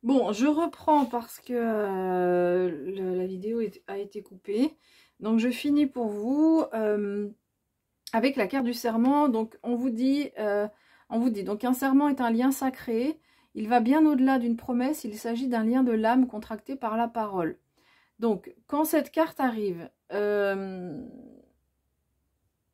Bon, je reprends parce que la vidéo a été coupée. Donc, je finis pour vous avec la carte du serment. Donc, on vous dit, donc un serment est un lien sacré. Il va bien au-delà d'une promesse. Il s'agit d'un lien de l'âme contracté par la parole. Donc, quand cette carte arrive,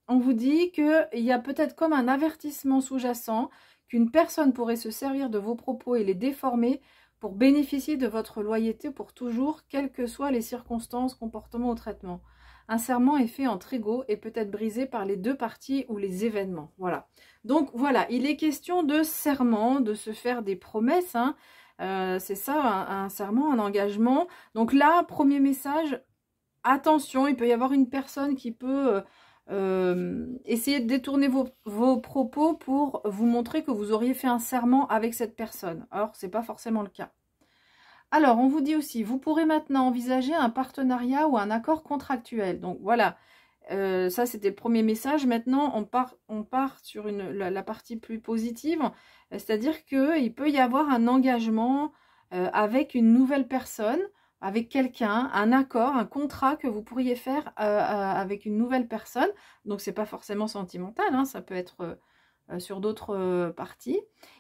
on vous dit qu'il y a peut-être comme un avertissement sous-jacent qu'une personne pourrait se servir de vos propos et les déformer pour bénéficier de votre loyauté pour toujours, quelles que soient les circonstances, comportements ou traitements. Un serment est fait entre égaux et peut être brisé par les deux parties ou les événements. Voilà. Donc voilà, il est question de serment, de se faire des promesses. Hein. C'est ça, un serment, un engagement. Donc là, premier message, attention, il peut y avoir une personne qui peut essayer de détourner vos propos pour vous montrer que vous auriez fait un serment avec cette personne. Or, ce n'est pas forcément le cas. Alors, on vous dit aussi, vous pourrez maintenant envisager un partenariat ou un accord contractuel. Donc voilà, ça c'était le premier message. Maintenant, on part sur la partie plus positive, c'est-à-dire qu'il peut y avoir un engagement avec une nouvelle personne, avec quelqu'un, un accord, un contrat que vous pourriez faire avec une nouvelle personne. Donc c'est pas forcément sentimental, hein, ça peut être sur d'autres parties.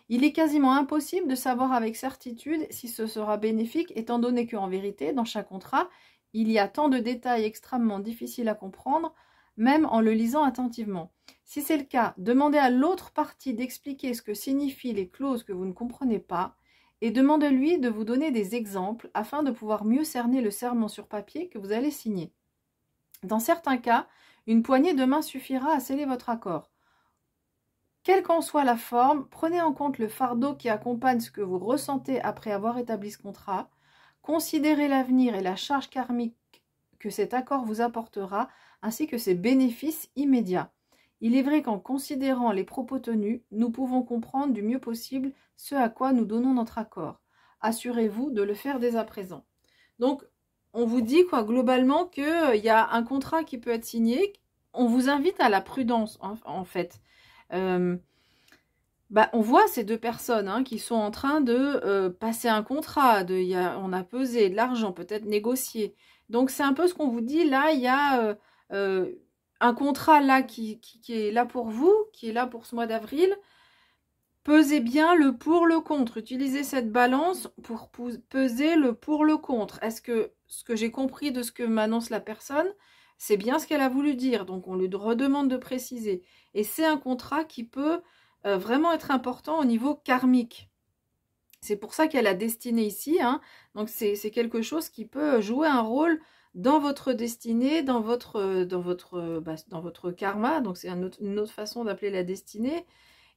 Il est quasiment impossible de savoir avec certitude si ce sera bénéfique, étant donné qu'en vérité, dans chaque contrat, il y a tant de détails extrêmement difficiles à comprendre, même en le lisant attentivement. Si c'est le cas, demandez à l'autre partie d'expliquer ce que signifient les clauses que vous ne comprenez pas, et demandez-lui de vous donner des exemples afin de pouvoir mieux cerner le serment sur papier que vous allez signer. Dans certains cas, une poignée de main suffira à sceller votre accord. Quelle qu'en soit la forme, prenez en compte le fardeau qui accompagne ce que vous ressentez après avoir établi ce contrat. Considérez l'avenir et la charge karmique que cet accord vous apportera, ainsi que ses bénéfices immédiats. Il est vrai qu'en considérant les propos tenus, nous pouvons comprendre du mieux possible ce à quoi nous donnons notre accord. Assurez-vous de le faire dès à présent. Donc, on vous dit quoi globalement qu'il y a un contrat qui peut être signé. On vous invite à la prudence, en fait. On voit ces deux personnes qui sont en train de passer un contrat, on a pesé de l'argent, peut-être négocié. Donc c'est un peu ce qu'on vous dit, là il y a un contrat là qui est là pour vous, qui est là pour ce mois d'avril. Pesez bien le pour, le contre. Utilisez cette balance pour peser le pour, le contre. Est-ce que ce que j'ai compris de ce que m'annonce la personne, c'est bien ce qu'elle a voulu dire? Donc on lui redemande de préciser. Et c'est un contrat qui peut vraiment être important au niveau karmique. C'est pour ça qu'il y a la destinée ici. Donc c'est quelque chose qui peut jouer un rôle dans votre destinée, dans votre karma. Donc c'est une autre façon d'appeler la destinée.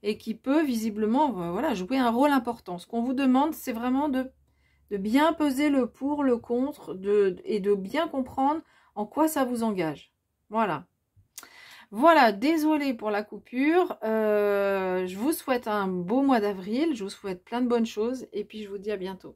Et qui peut visiblement voilà, jouer un rôle important. Ce qu'on vous demande, c'est vraiment de bien peser le pour, le contre, et de bien comprendre en quoi ça vous engage. Voilà. Voilà, désolée pour la coupure. Je vous souhaite un beau mois d'avril. Je vous souhaite plein de bonnes choses. Et puis, je vous dis à bientôt.